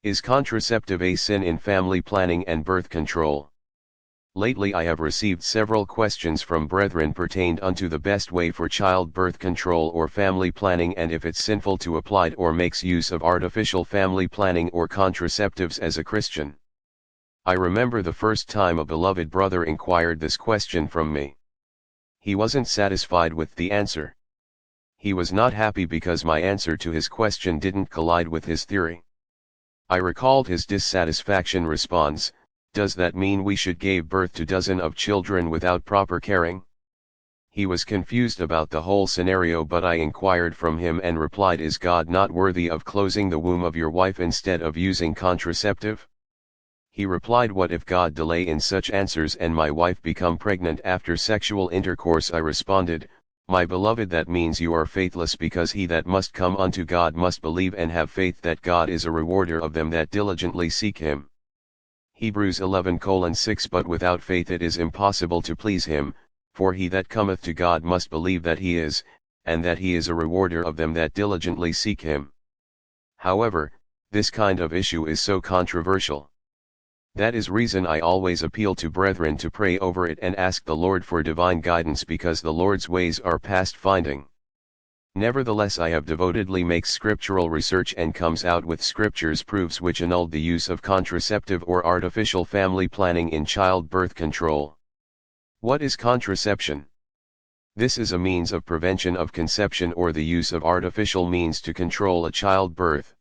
Is contraceptive a sin in family planning and birth control? Lately I have received several questions from brethren pertained unto the best way for child birth control or family planning, and if it's sinful to apply or makes use of artificial family planning or contraceptives as a Christian. I remember the first time a beloved brother inquired this question from me. He wasn't satisfied with the answer. He was not happy because my answer to his question didn't collide with his theory. I recalled his dissatisfaction response: "Does that mean we should give birth to dozens of children without proper caring?" He was confused about the whole scenario, but I inquired from him and replied, "Is God not worthy of closing the womb of your wife instead of using contraceptive?" He replied, "What if God delay in such answers and my wife become pregnant after sexual intercourse?" I responded, "My beloved, that means you are faithless, because he that must come unto God must believe and have faith that God is a rewarder of them that diligently seek him. Hebrews 11:6 But without faith it is impossible to please him, for he that cometh to God must believe that he is, and that he is a rewarder of them that diligently seek him." However, this kind of issue is so controversial. That is reason I always appeal to brethren to pray over it and ask the Lord for divine guidance, because the Lord's ways are past finding. Nevertheless, I have devotedly makes scriptural research and comes out with scriptures proofs which annulled the use of contraceptive or artificial family planning in child birth control. What is contraception? This is a means of prevention of conception or the use of artificial means to control a child birth.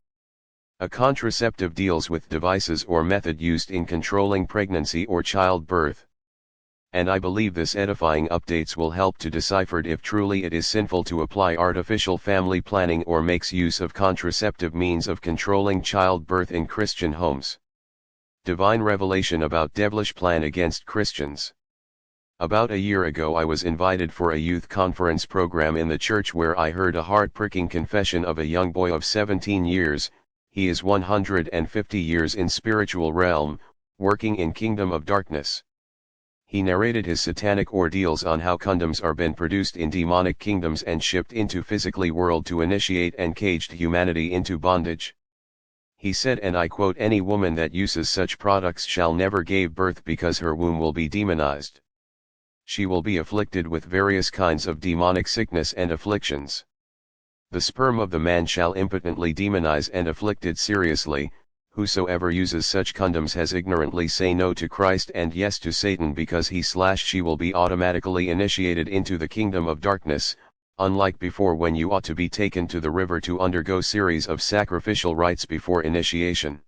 A contraceptive deals with devices or method used in controlling pregnancy or childbirth. And I believe this edifying updates will help to decipher if truly it is sinful to apply artificial family planning or makes use of contraceptive means of controlling childbirth in Christian homes. Divine revelation about devilish plan against Christians. About a year ago I was invited for a youth conference program in the church, where I heard a heart-pricking confession of a young boy of 17 years. He is 150 years in spiritual realm, working in kingdom of darkness. He narrated his satanic ordeals on how condoms are been produced in demonic kingdoms and shipped into physically world to initiate and caged humanity into bondage. He said, and I quote, "Any woman that uses such products shall never give birth, because her womb will be demonized. She will be afflicted with various kinds of demonic sickness and afflictions. The sperm of the man shall impotently demonize and afflicted seriously. Whosoever uses such condoms has ignorantly say no to Christ and yes to Satan, because he/she will be automatically initiated into the kingdom of darkness, unlike before, when you ought to be taken to the river to undergo series of sacrificial rites before initiation.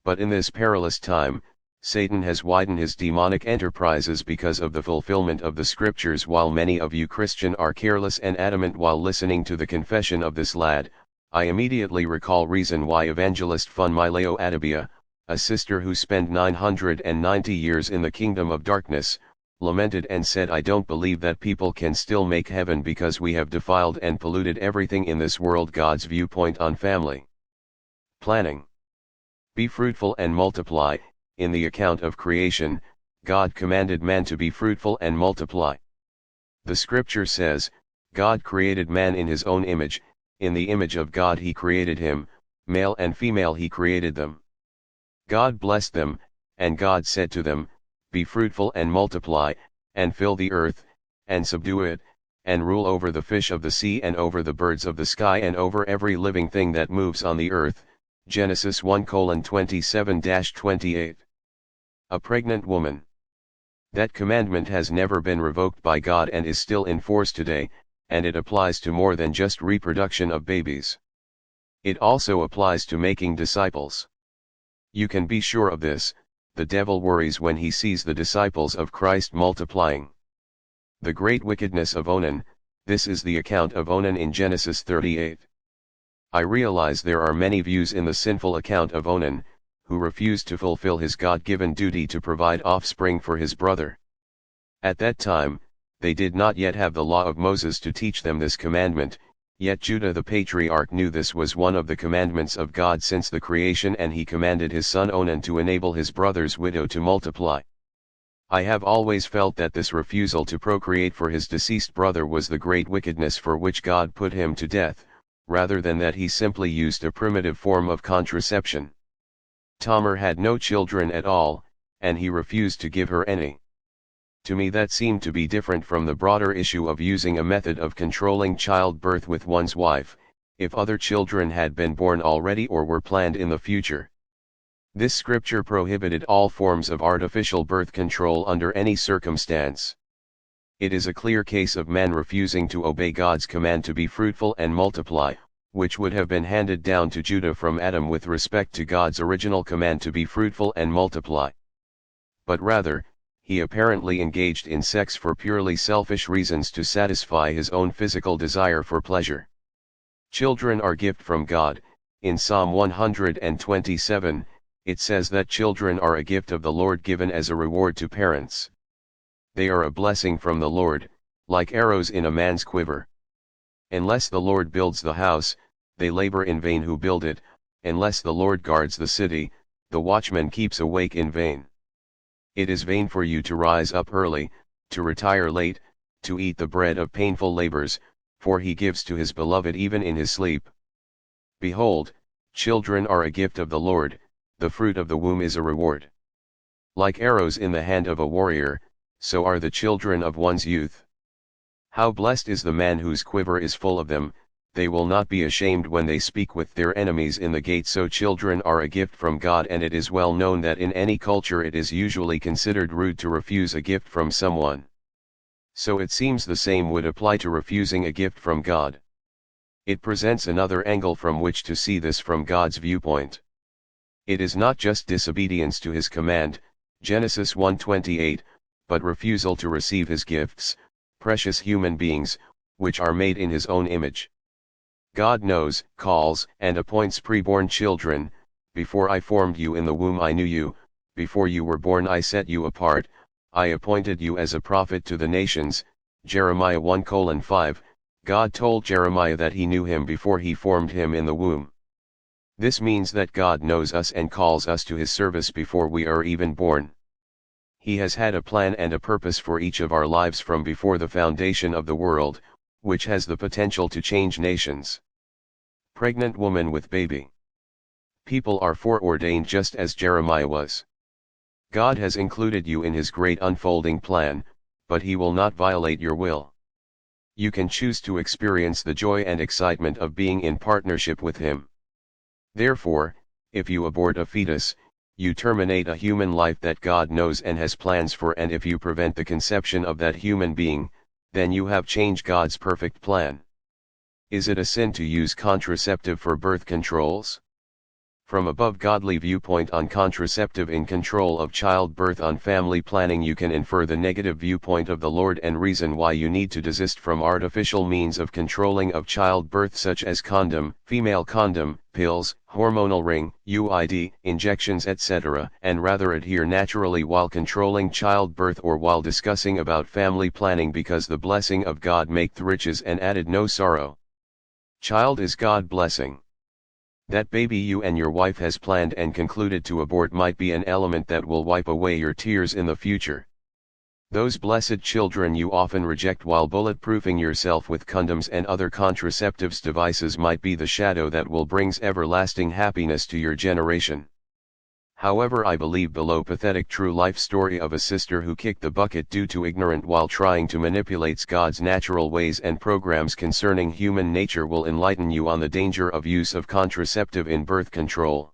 But in this perilous time, Satan has widened his demonic enterprises because of the fulfillment of the scriptures. While many of you Christian are careless and adamant while listening to the confession of this lad, I immediately recall reason why evangelist Funmileo Adabia, a sister who spent 990 years in the kingdom of darkness, lamented and said, "I don't believe that people can still make heaven because we have defiled and polluted everything in this world." God's viewpoint on family planning. Be fruitful and multiply. In the account of creation, God commanded man to be fruitful and multiply. The scripture says, God created man in his own image, in the image of God he created him, male and female he created them. God blessed them, and God said to them, "Be fruitful and multiply, and fill the earth, and subdue it, and rule over the fish of the sea and over the birds of the sky and over every living thing that moves on the earth." Genesis 1:27-28. A pregnant woman. That commandment has never been revoked by God and is still in force today, and it applies to more than just reproduction of babies. It also applies to making disciples. You can be sure of this: the devil worries when he sees the disciples of Christ multiplying. The great wickedness of Onan. This is the account of Onan in Genesis 38. I realize there are many views in the sinful account of Onan, who refused to fulfill his God-given duty to provide offspring for his brother. At that time, they did not yet have the law of Moses to teach them this commandment, yet Judah the patriarch knew this was one of the commandments of God since the creation, and he commanded his son Onan to enable his brother's widow to multiply. I have always felt that this refusal to procreate for his deceased brother was the great wickedness for which God put him to death, rather than that he simply used a primitive form of contraception. Tamar had no children at all, and he refused to give her any. To me that seemed to be different from the broader issue of using a method of controlling childbirth with one's wife, if other children had been born already or were planned in the future. This scripture prohibited all forms of artificial birth control under any circumstance. It is a clear case of man refusing to obey God's command to be fruitful and multiply, which would have been handed down to Judah from Adam with respect to God's original command to be fruitful and multiply. But rather, he apparently engaged in sex for purely selfish reasons to satisfy his own physical desire for pleasure. Children are a gift from God. In Psalm 127, it says that children are a gift of the Lord given as a reward to parents. They are a blessing from the Lord, like arrows in a man's quiver. Unless the Lord builds the house, they labor in vain who build it. Unless the Lord guards the city, the watchman keeps awake in vain. It is vain for you to rise up early, to retire late, to eat the bread of painful labors, for he gives to his beloved even in his sleep. Behold, children are a gift of the Lord, the fruit of the womb is a reward. Like arrows in the hand of a warrior, so are the children of one's youth. How blessed is the man whose quiver is full of them, they will not be ashamed when they speak with their enemies in the gate. So children are a gift from God, and it is well known that in any culture it is usually considered rude to refuse a gift from someone. So it seems the same would apply to refusing a gift from God. It presents another angle from which to see this from God's viewpoint. It is not just disobedience to his command, Genesis 1:28, but refusal to receive his gifts, precious human beings, which are made in his own image. God knows, calls, and appoints preborn children. Before I formed you in the womb I knew you, before you were born I set you apart, I appointed you as a prophet to the nations. Jeremiah 1:5. God told Jeremiah that he knew him before he formed him in the womb. This means that God knows us and calls us to his service before we are even born. He has had a plan and a purpose for each of our lives from before the foundation of the world, which has the potential to change nations. Pregnant woman with baby. People are foreordained just as Jeremiah was. God has included you in his great unfolding plan, but he will not violate your will. You can choose to experience the joy and excitement of being in partnership with him. Therefore, if you abort a fetus, you terminate a human life that God knows and has plans for, and if you prevent the conception of that human being, then you have changed God's perfect plan. Is it a sin to use contraceptive for birth controls? From above godly viewpoint on contraceptive in control of childbirth on family planning, you can infer the negative viewpoint of the Lord and reason why you need to desist from artificial means of controlling of childbirth such as condom, female condom, pills, hormonal ring, UID, injections etc., and rather adhere naturally while controlling childbirth or while discussing about family planning, because the blessing of God maketh riches and added no sorrow. Child is God blessing. That baby you and your wife has planned and concluded to abort might be an element that will wipe away your tears in the future. Those blessed children you often reject while bulletproofing yourself with condoms and other contraceptives devices might be the shadow that will brings everlasting happiness to your generation. However, I believe below pathetic true life story of a sister who kicked the bucket due to ignorant while trying to manipulate God's natural ways and programs concerning human nature will enlighten you on the danger of use of contraceptive in birth control.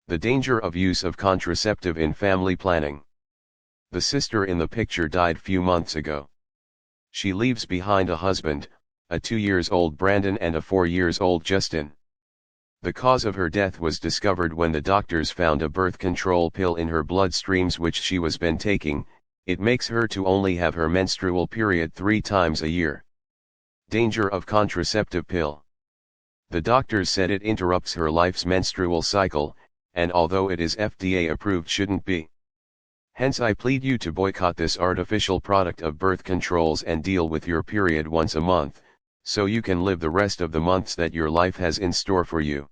The danger of use of contraceptive in family planning. The sister in the picture died few months ago. She leaves behind a husband, a 2-year-old Brandon and a 4-year-old Justin. The cause of her death was discovered when the doctors found a birth control pill in her bloodstreams which she was been taking. It makes her to only have her menstrual period 3 times a year. Danger of contraceptive pill. The doctors said it interrupts her life's menstrual cycle, and although it is FDA approved shouldn't be. Hence I plead you to boycott this artificial product of birth controls and deal with your period once a month, so you can live the rest of the months that your life has in store for you.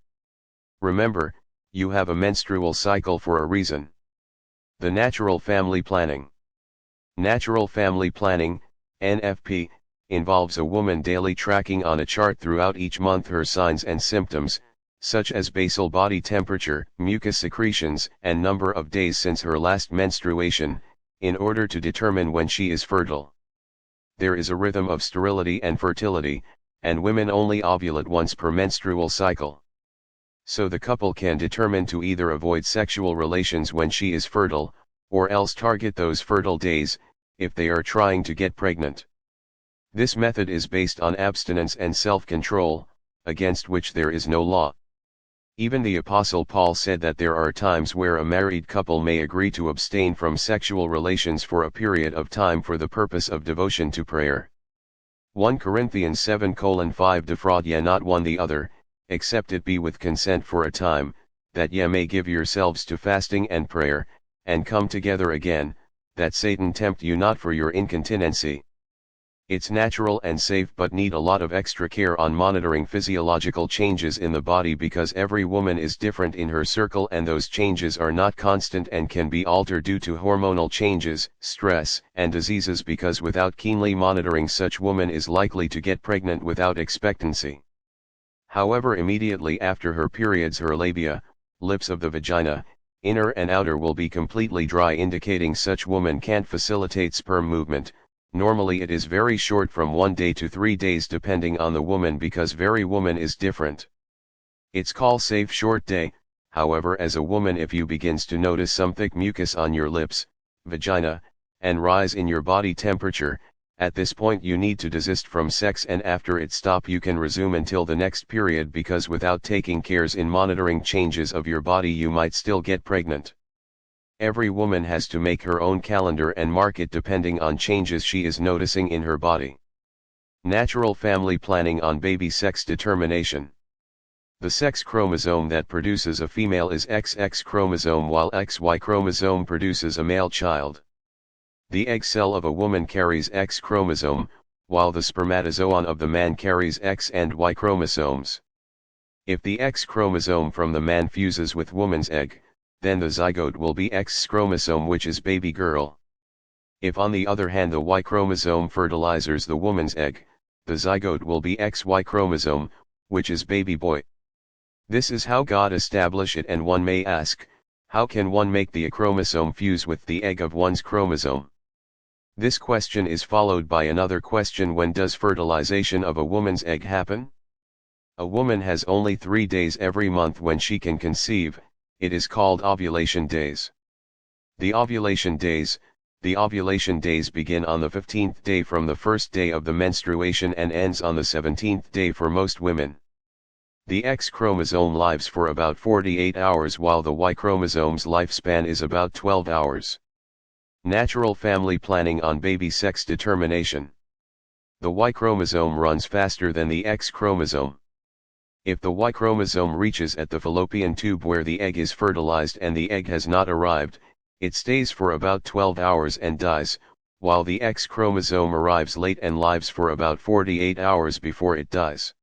Remember, you have a menstrual cycle for a reason. The natural family planning. Natural family planning, NFP, involves a woman daily tracking on a chart throughout each month her signs and symptoms, such as basal body temperature, mucus secretions, and number of days since her last menstruation, in order to determine when she is fertile. There is a rhythm of sterility and fertility, and women only ovulate once per menstrual cycle. So the couple can determine to either avoid sexual relations when she is fertile, or else target those fertile days, if they are trying to get pregnant. This method is based on abstinence and self-control, against which there is no law. Even the Apostle Paul said that there are times where a married couple may agree to abstain from sexual relations for a period of time for the purpose of devotion to prayer. 1 Corinthians 7:5 Defraud ye not one the other, except it be with consent for a time, that ye may give yourselves to fasting and prayer, and come together again, that Satan tempt you not for your incontinency. It's natural and safe but need a lot of extra care on monitoring physiological changes in the body because every woman is different in her circle and those changes are not constant and can be altered due to hormonal changes, stress, and diseases because without keenly monitoring such woman is likely to get pregnant without expectancy. However, immediately after her periods her labia, lips of the vagina, inner and outer will be completely dry indicating such woman can't facilitate sperm movement. Normally it is very short from 1 day to 3 days depending on the woman because very woman is different. It's called safe short day, however as a woman if you begins to notice some thick mucus on your lips, vagina, and rise in your body temperature, at this point you need to desist from sex and after it stop you can resume until the next period because without taking cares in monitoring changes of your body you might still get pregnant. Every woman has to make her own calendar and mark it depending on changes she is noticing in her body. Natural family planning on baby sex determination. The sex chromosome that produces a female is XX chromosome while XY chromosome produces a male child. The egg cell of a woman carries X chromosome, while the spermatozoon of the man carries X and Y chromosomes. If the X chromosome from the man fuses with woman's egg, then the zygote will be X chromosome which is baby girl. If on the other hand the Y chromosome fertilizes the woman's egg, the zygote will be XY chromosome, which is baby boy. This is how God established it and one may ask, how can one make the chromosome fuse with the egg of one's chromosome? This question is followed by another question: when does fertilization of a woman's egg happen? A woman has only 3 days every month when she can conceive. It is called ovulation days. The ovulation days begin on the 15th day from the first day of the menstruation and ends on the 17th day for most women. The X chromosome lives for about 48 hours while the Y chromosome's lifespan is about 12 hours. Natural family planning on baby sex determination. The Y chromosome runs faster than the X chromosome. If the Y chromosome reaches at the fallopian tube where the egg is fertilized and the egg has not arrived, it stays for about 12 hours and dies, while the X chromosome arrives late and lives for about 48 hours before it dies.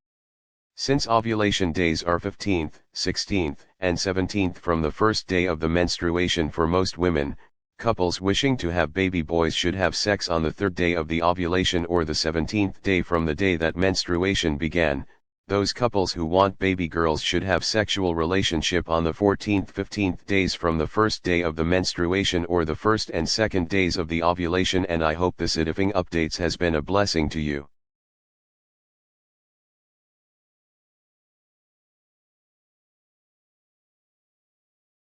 Since ovulation days are 15th, 16th, and 17th from the first day of the menstruation for most women, couples wishing to have baby boys should have sex on the 3rd day of the ovulation or the 17th day from the day that menstruation began. Those couples who want baby girls should have sexual relationship on the 14th, 15th days from the first day of the menstruation or the 1st and 2nd days of the ovulation. And I hope this editing updates has been a blessing to you.